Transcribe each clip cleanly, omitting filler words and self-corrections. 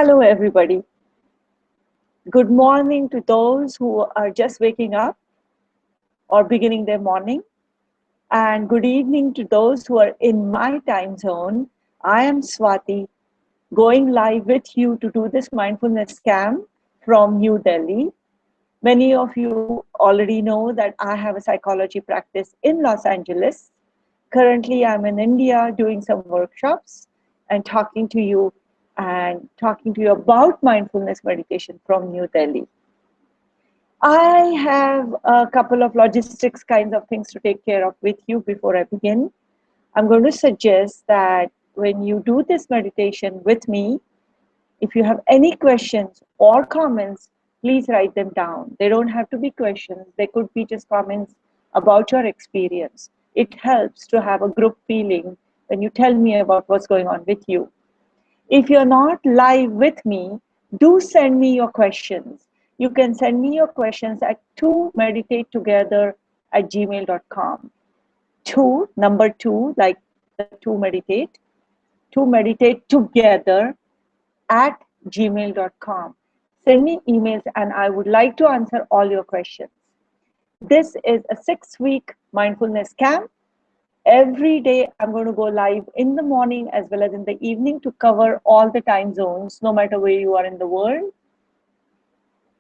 Hello, everybody. Good morning to those who are just waking up or beginning their morning, and good evening to those who are in my time zone. I am Swati, going live with you to do this mindfulness camp from New Delhi. Many of you already know that I have a psychology practice in Los Angeles. Currently, I'm in India doing some workshops and talking to you about mindfulness meditation from New Delhi. I have a couple of logistics kinds of things to take care of with you before I begin. I'm going to suggest that when you do this meditation with me, if you have any questions or comments, please write them down. They don't have to be questions. They could be just comments about your experience. It helps to have a group feeling when you tell me about what's going on with you. If you're not live with me, do send me your questions. You can send me your questions at 2meditatetogether@gmail.com. Number 2, like the 2meditate together at gmail.com. Send me emails and I would like to answer all your questions. This is a 6-week mindfulness camp. Every day I'm going to go live in the morning as well as in the evening to cover all the time zones, no matter where you are in the world.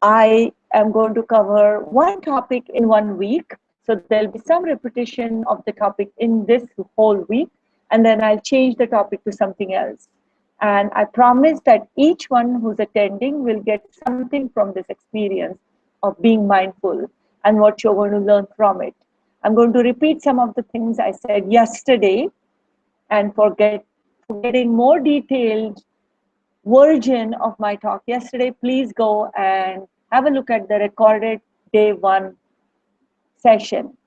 I am going to cover one topic in 1 week. So there'll be some repetition of the topic in this whole week, and then I'll change the topic to something else. And I promise that each one who's attending will get something from this experience of being mindful and what you're going to learn from it. I'm going to repeat some of the things I said yesterday, and for getting more detailed version of my talk yesterday, please go and have a look at the recorded day 1 session.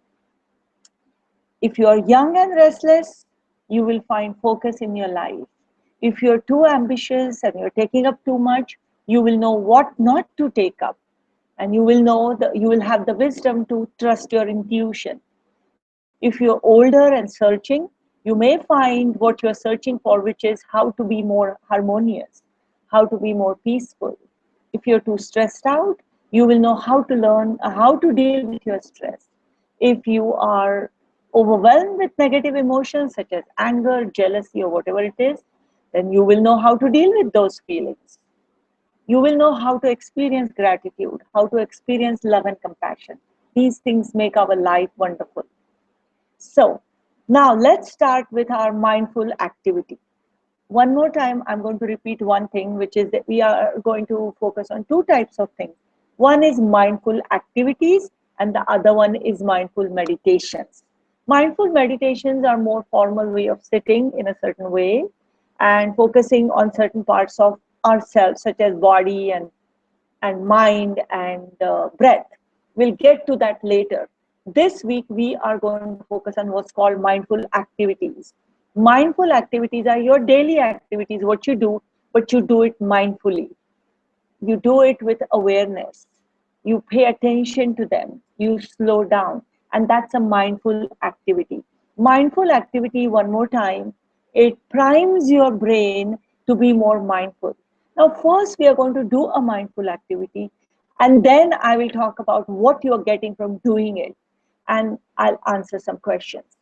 If you're young and restless, you will find focus in your life. If you're too ambitious and you're taking up too much, you will know what not to take up. And you will know that you will have the wisdom to trust your intuition. If you're older and searching, you may find what you're searching for, which is how to be more harmonious, how to be more peaceful. If you're too stressed out, you will know how to learn how to deal with your stress. If you are overwhelmed with negative emotions such as anger, jealousy, or whatever it is, then you will know how to deal with those feelings. You will know how to experience gratitude, how to experience love and compassion. These things make our life wonderful. So now let's start with our mindful activity. One more time, I'm going to repeat one thing, which is that we are going to focus on 2 types of things. One is mindful activities and the other one is mindful meditations. Mindful meditations are more formal way of sitting in a certain way and focusing on certain parts of ourselves, such as body and mind and breath. We'll get to that later. This week, we are going to focus on what's called mindful activities. Mindful activities are your daily activities, what you do, but you do it mindfully. You do it with awareness. You pay attention to them. You slow down. And that's a mindful activity. Mindful activity, one more time, it primes your brain to be more mindful. Now, first, we are going to do a mindful activity, and then I will talk about what you're getting from doing it, and I'll answer some questions.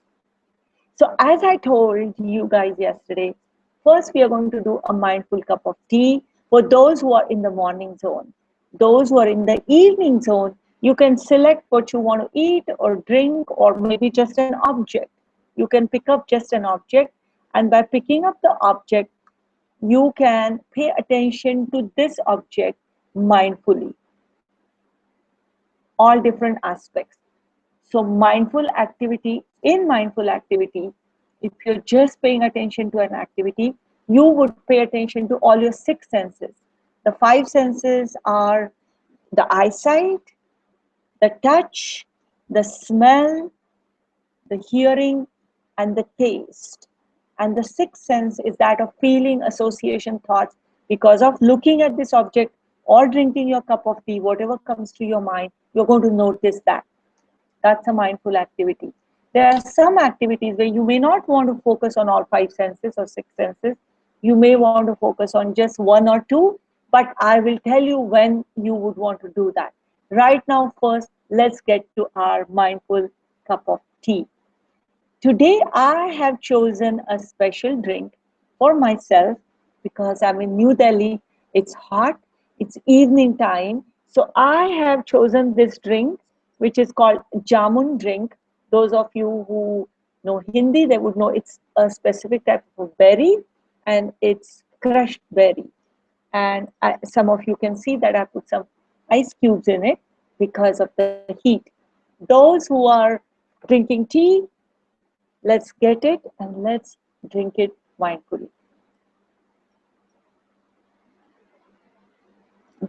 So as I told you guys yesterday, first we are going to do a mindful cup of tea for those who are in the morning zone. Those who are in the evening zone, you can select what you want to eat or drink or maybe just an object. You can pick up just an object, and by picking up the object, you can pay attention to this object mindfully. All different aspects. So mindful activity, if you're just paying attention to an activity, you would pay attention to all your 6 senses. The 5 senses are the eyesight, the touch, the smell, the hearing, and the taste. And the 6th sense is that of feeling, association, thoughts. Because of looking at this object or drinking your cup of tea, whatever comes to your mind, you're going to notice that. That's a mindful activity. There are some activities where you may not want to focus on all 5 senses or 6 senses, You may want to focus on just one or two, but I will tell you when you would want to do that. Right now, first, let's get to our mindful cup of tea. Today, I have chosen a special drink for myself because I'm in New Delhi. It's hot, it's evening time. So, I have chosen this drink, which is called jamun drink. Those of you who know Hindi, they would know it's a specific type of berry and it's crushed berry. And some of you can see that I put some ice cubes in it because of the heat. Those who are drinking tea, let's get it and let's drink it mindfully.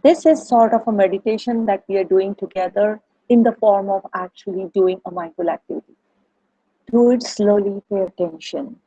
This is sort of a meditation that we are doing together in the form of actually doing a mindful activity. Do it slowly, pay attention.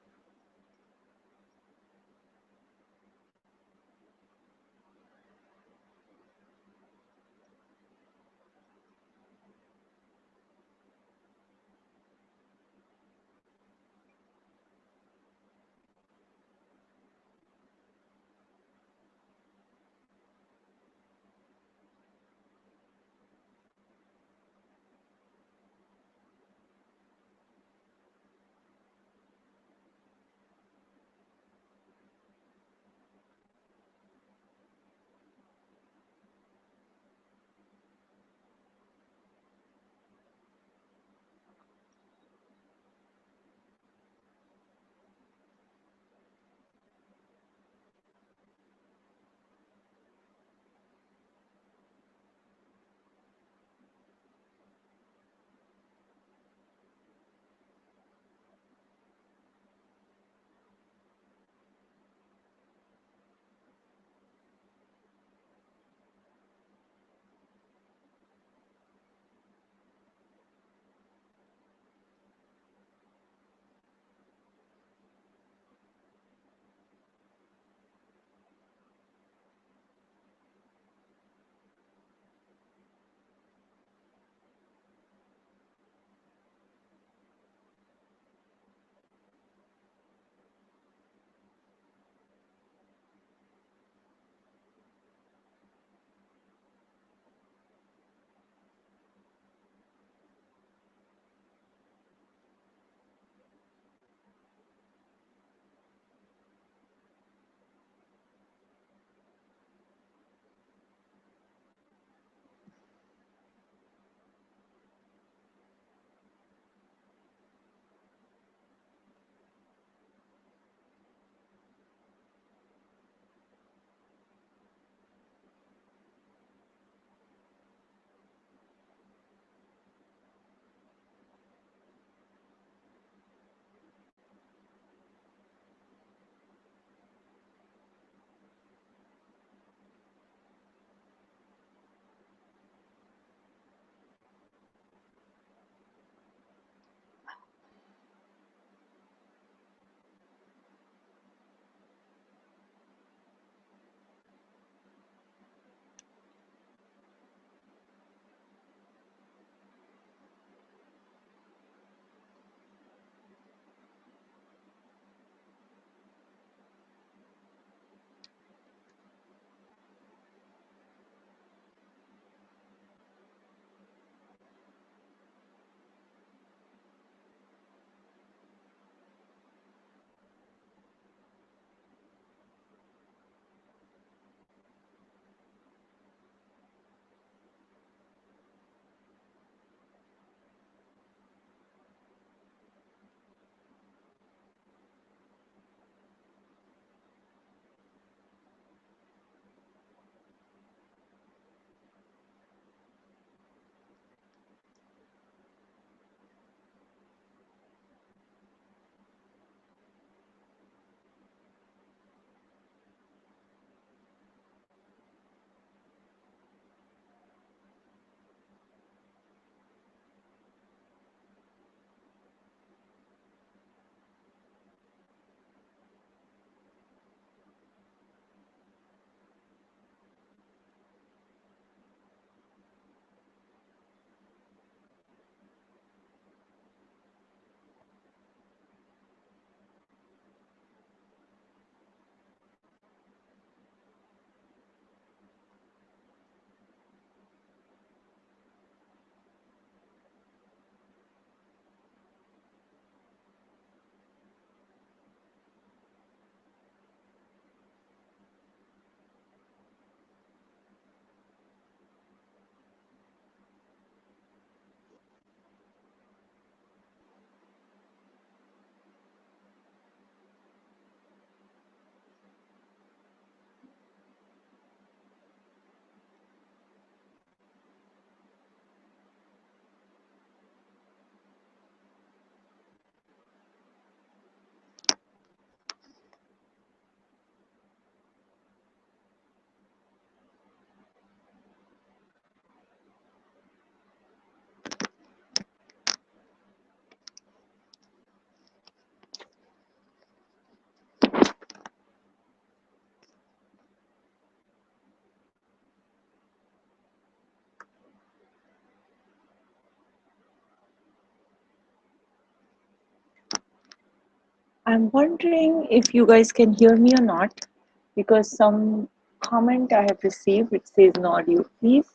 I'm wondering if you guys can hear me or not, because some comment I have received which says no audio, please.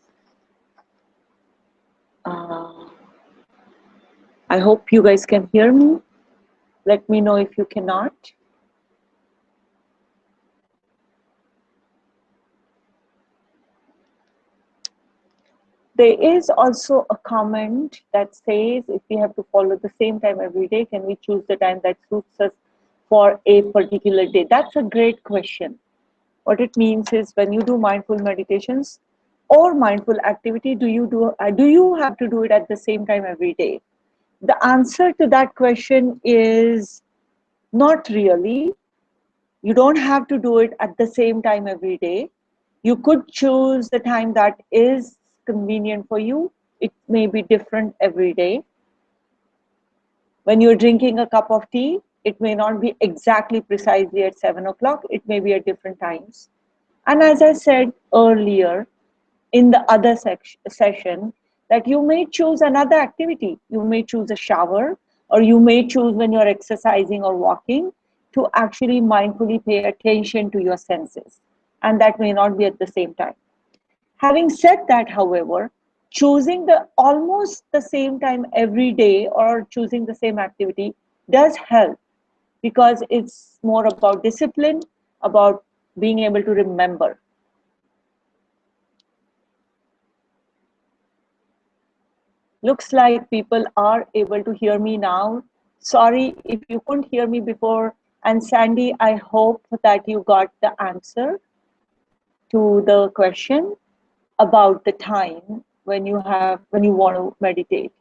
Uh, I hope you guys can hear me. Let me know if you cannot. There is also a comment that says if we have to follow the same time every day, can we choose the time that suits us for a particular day? That's a great question. What it means is when you do mindful meditations or mindful activity, do you have to do it at the same time every day? The answer to that question is not really. You don't have to do it at the same time every day. You could choose the time that is convenient for you. It may be different every day. When you're drinking a cup of tea, it may not be exactly precisely at 7 o'clock. It may be at different times. And as I said earlier in the other session, that you may choose another activity. You may choose a shower, or you may choose when you're exercising or walking to actually mindfully pay attention to your senses. And that may not be at the same time. Having said that, however, choosing the almost the same time every day or choosing the same activity does help, because it's more about discipline, about being able to remember. Looks like people are able to hear me now. Sorry if you couldn't hear me before. And Sandy, I hope that you got the answer to the question about the time when you want to meditate.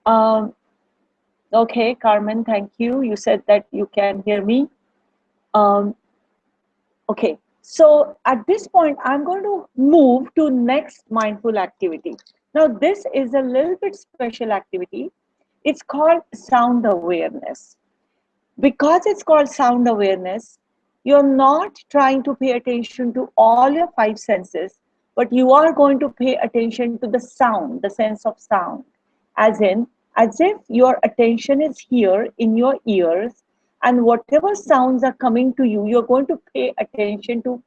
Um, okay, Carmen, thank you. You said that you can hear me. Um, okay, so at this point, I'm going to move to next mindful activity. Now, this is a little bit special activity. It's called sound awareness. Because it's called sound awareness, you're not trying to pay attention to all your five senses, but you are going to pay attention to the sound, the sense of sound, as if your attention is here in your ears, and whatever sounds are coming to you, you're going to pay attention to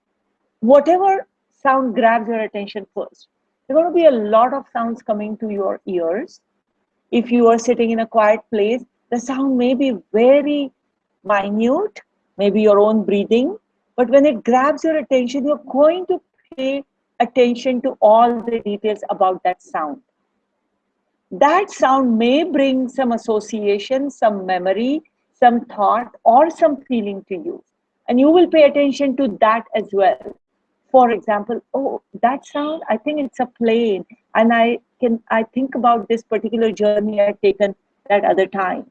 whatever sound grabs your attention first. There are going to be a lot of sounds coming to your ears. If you are sitting in a quiet place, the sound may be very minute, maybe your own breathing, but when it grabs your attention, you're going to pay attention to all the details about that sound. That sound may bring some association, some memory, some thought, or some feeling to you. And you will pay attention to that as well. For example, oh, that sound, I think it's a plane. And I think about this particular journey I had taken that other time.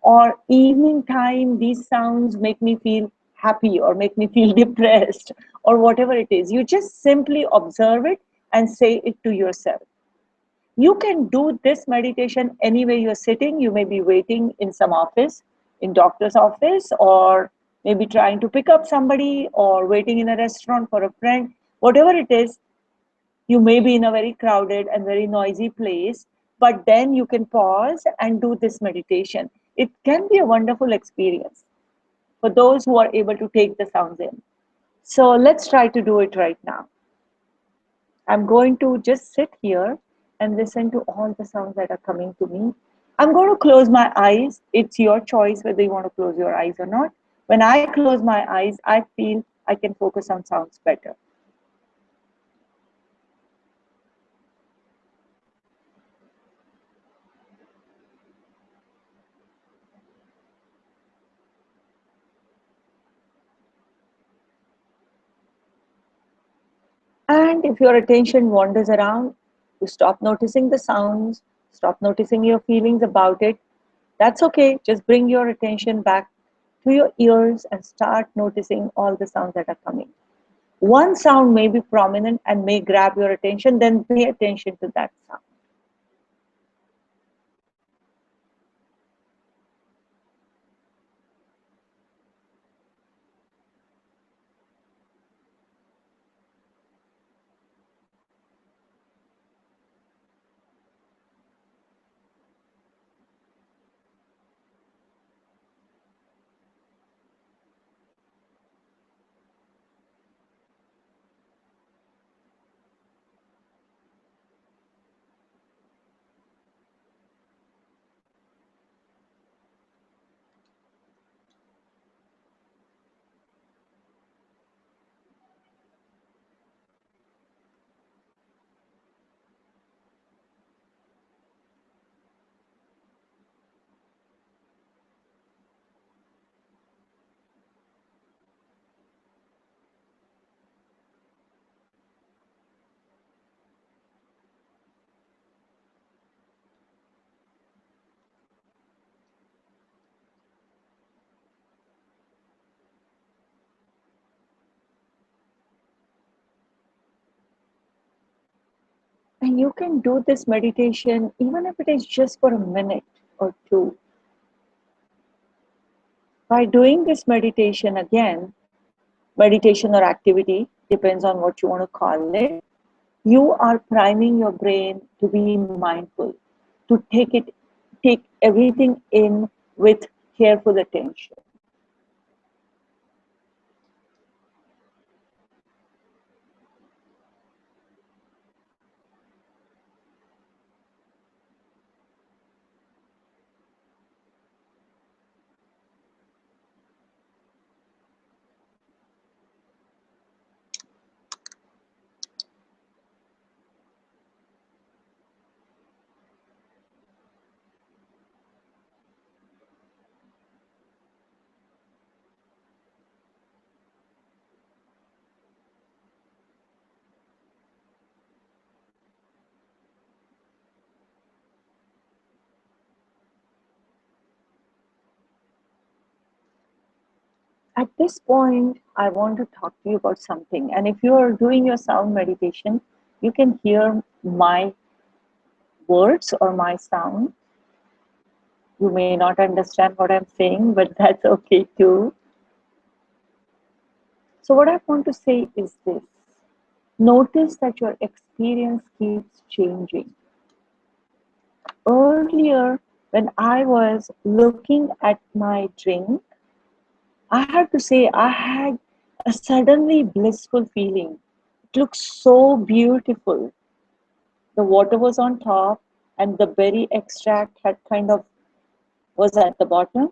Or evening time, these sounds make me feel happy or make me feel depressed or whatever it is. You just simply observe it and say it to yourself. You can do this meditation anywhere you're sitting. You may be waiting in some office, in doctor's office, or maybe trying to pick up somebody, or waiting in a restaurant for a friend. Whatever it is, you may be in a very crowded and very noisy place, but then you can pause and do this meditation. It can be a wonderful experience for those who are able to take the sounds in. So let's try to do it right now. I'm going to just sit here and listen to all the sounds that are coming to me. I'm going to close my eyes. It's your choice whether you want to close your eyes or not. When I close my eyes, I feel I can focus on sounds better. And if your attention wanders around, you stop noticing the sounds, stop noticing your feelings about it. That's okay. Just bring your attention back to your ears and start noticing all the sounds that are coming. One sound may be prominent and may grab your attention, then pay attention to that sound. And you can do this meditation even if it is just for a minute or two. By doing this meditation again, meditation or activity, depends on what you want to call it, you are priming your brain to be mindful, to take everything in with careful attention. At this point, I want to talk to you about something. And if you are doing your sound meditation, you can hear my words or my sound. You may not understand what I'm saying, but that's okay too. So, what I want to say is this: notice that your experience keeps changing. Earlier, when I was looking at my drink, I have to say I had a suddenly blissful feeling. It looked so beautiful. The water was on top, and the berry extract had kind of was at the bottom,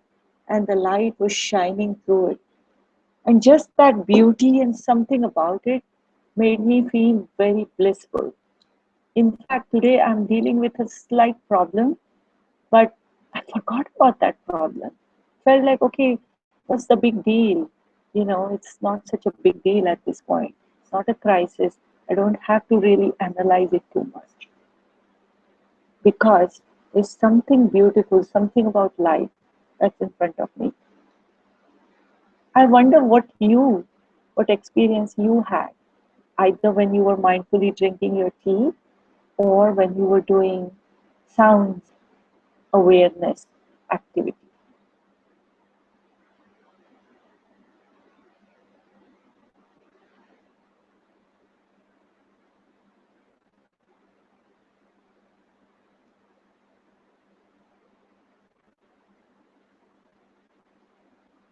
and the light was shining through it. And just that beauty and something about it made me feel very blissful. In fact, today I'm dealing with a slight problem, but I forgot about that problem. Felt like, okay, what's the big deal? It's not such a big deal at this point. It's not a crisis. I don't have to really analyze it too much because there's something beautiful, something about life that's in front of me. I wonder what experience you had, either when you were mindfully drinking your tea or when you were doing sounds awareness activity.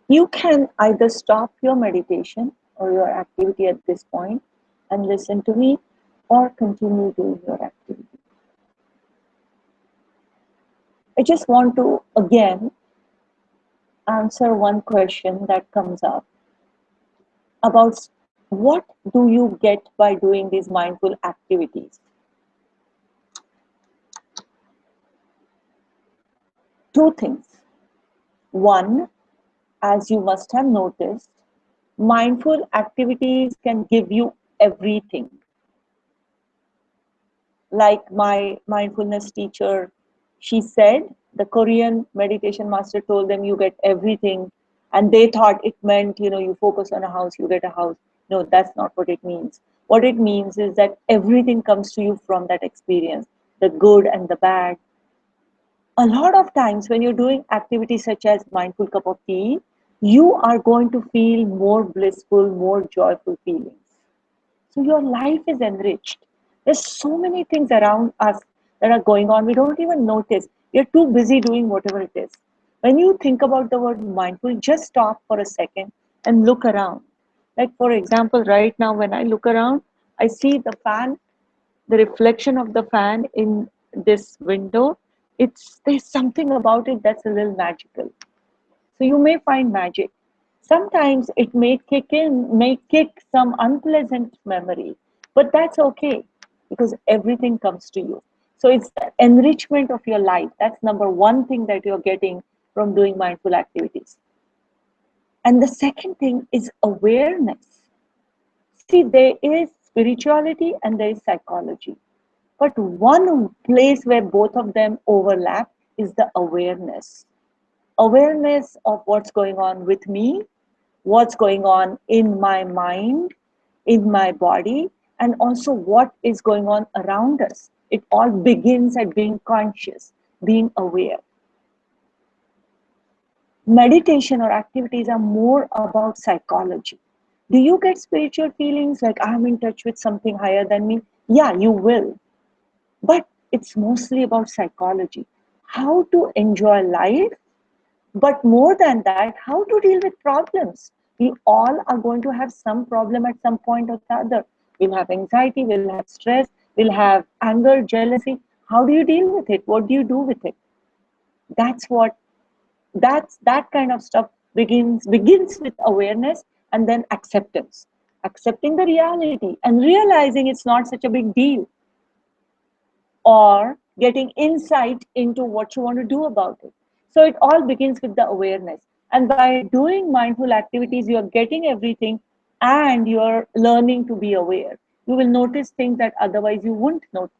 You can either stop your meditation or your activity at this point and listen to me, or continue doing your activity. I just want to again answer one question that comes up about what do you get by doing these mindful activities? Two things. One, as you must have noticed, mindful activities can give you everything. Like my mindfulness teacher, she said, the Korean meditation master told them you get everything, and they thought it meant, you focus on a house, you get a house. No, that's not what it means. What it means is that everything comes to you from that experience, the good and the bad. A lot of times when you're doing activities such as mindful cup of tea, you are going to feel more blissful, more joyful feelings. So your life is enriched. There's so many things around us that are going on. We don't even notice. We're too busy doing whatever it is. When you think about the word mindful, just stop for a second and look around. Like, for example, right now, when I look around, I see the fan, the reflection of the fan in this window. There's something about it that's a little magical. So you may find magic. Sometimes it may kick some unpleasant memory, but that's okay because everything comes to you. So it's the enrichment of your life. That's number one thing that you're getting from doing mindful activities. And the second thing is awareness. See, there is spirituality and there is psychology. But one place where both of them overlap is the awareness. Awareness of what's going on with me, what's going on in my mind, in my body, and also what is going on around us. It all begins at being conscious, being aware. Meditation or activities are more about psychology. Do you get spiritual feelings like I'm in touch with something higher than me? Yeah, you will. But it's mostly about psychology. How to enjoy life, but more than that, how to deal with problems. We all are going to have some problem at some point or the other. We'll have anxiety, we'll have stress, we'll have anger, jealousy. How do you deal with it? What do you do with it? That's what that kind of stuff begins with awareness and then acceptance. Accepting the reality and realizing it's not such a big deal, or getting insight into what you want to do about it. So it all begins with the awareness. And by doing mindful activities, you're getting everything and you're learning to be aware. You will notice things that otherwise you wouldn't notice.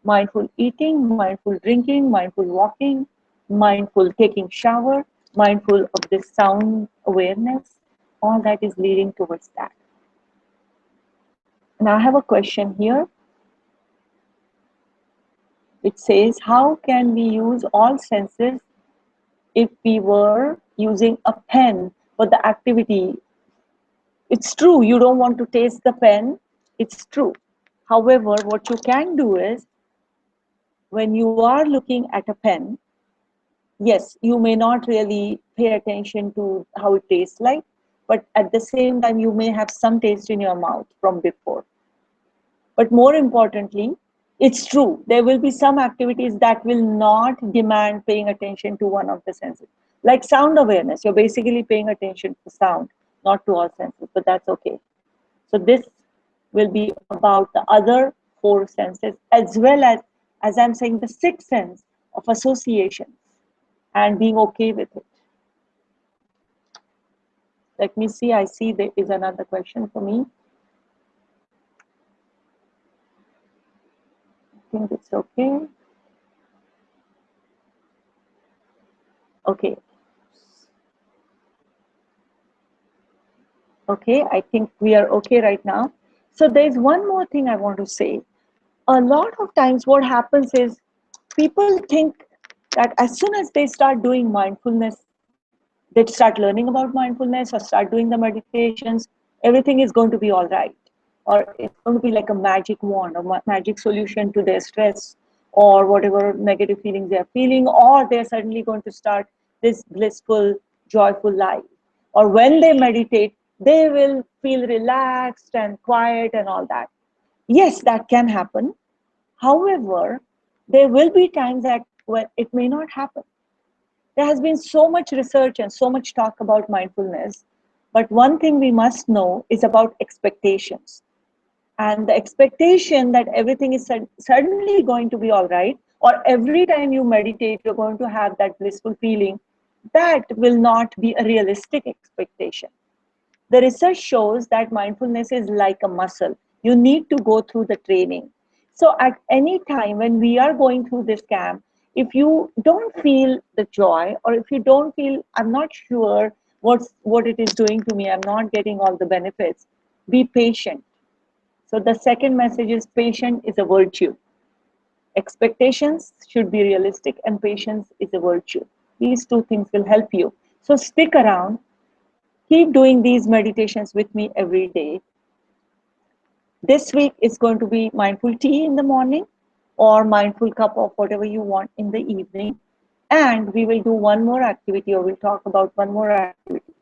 Mindful eating, mindful drinking, mindful walking, mindful taking shower, mindful of this sound awareness, all that is leading towards that. And I have a question here. It says, how can we use all senses if we were using a pen for the activity? It's true, you don't want to taste the pen. It's true. However, what you can do is, when you are looking at a pen, yes, you may not really pay attention to how it tastes like, but at the same time, you may have some taste in your mouth from before. But more importantly, it's true, there will be some activities that will not demand paying attention to one of the senses. Like sound awareness, you're basically paying attention to sound, not to all senses, but that's okay. So this will be about the other four senses, as well as I'm saying, the sixth sense of associations and being okay with it. Let me see, I see there is another question for me. I think it's okay. Okay. Okay, I think we are okay right now. So there's one more thing I want to say. A lot of times what happens is people think that as soon as they start doing mindfulness, they start learning about mindfulness or start doing the meditations, everything is going to be all right. Or it's going to be like a magic wand or magic solution to their stress or whatever negative feelings they're feeling, or they're suddenly going to start this blissful, joyful life. Or when they meditate, they will feel relaxed and quiet and all that. Yes, that can happen. However, there will be times that when it may not happen. There has been so much research and so much talk about mindfulness, but one thing we must know is about expectations. And the expectation that everything is suddenly going to be all right, or every time you meditate, you're going to have that blissful feeling, that will not be a realistic expectation. The research shows that mindfulness is like a muscle. You need to go through the training. So at any time when we are going through this camp, if you don't feel the joy, or if you don't feel, I'm not sure what it is doing to me, I'm not getting all the benefits, be patient. So the second message is patient is a virtue. Expectations should be realistic and patience is a virtue. These two things will help you. So stick around. Keep doing these meditations with me every day. This week is going to be mindful tea in the morning or mindful cup of whatever you want in the evening. And we will do one more activity, or we'll talk about one more activity.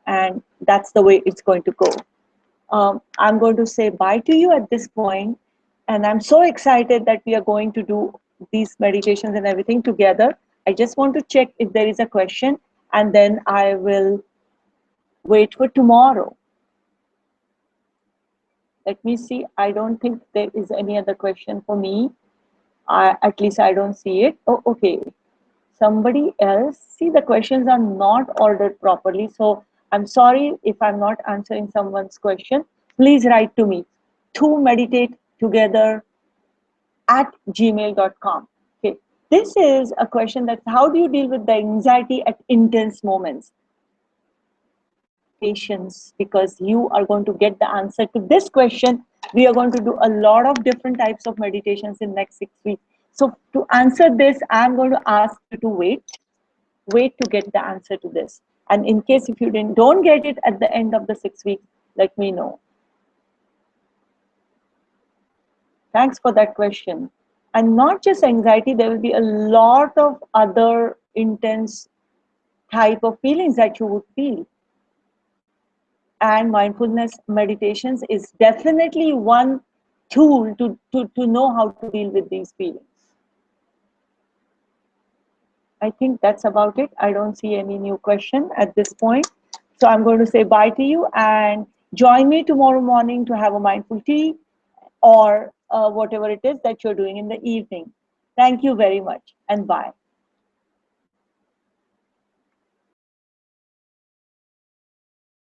And that's the way it's going to go. I'm going to say bye to you at this point. And I'm so excited that we are going to do these meditations and everything together. I just want to check if there is a question, and then I will wait for tomorrow. Let me see. I don't think there is any other question for me. At least I don't see it. Oh, okay. Somebody else. See, the questions are not ordered properly. So I'm sorry if I'm not answering someone's question. Please write to me. To meditate together at gmail.com. Okay. This is a question that how do you deal with the anxiety at intense moments? Patience, because you are going to get the answer to this question We are going to do a lot of different types of meditations in next 6 weeks. So to answer this, I'm going to ask you to wait to get the answer to this. And in case if you don't get it at the end of the 6 weeks, let me know. Thanks for that question. And not just anxiety, there will be a lot of other intense type of feelings that you would feel. And mindfulness meditations is definitely one tool to know how to deal with these feelings. I think that's about it. I don't see any new question at this point. So I'm going to say bye to you and join me tomorrow morning to have a mindful tea or whatever it is that you're doing in the evening. Thank you very much and bye.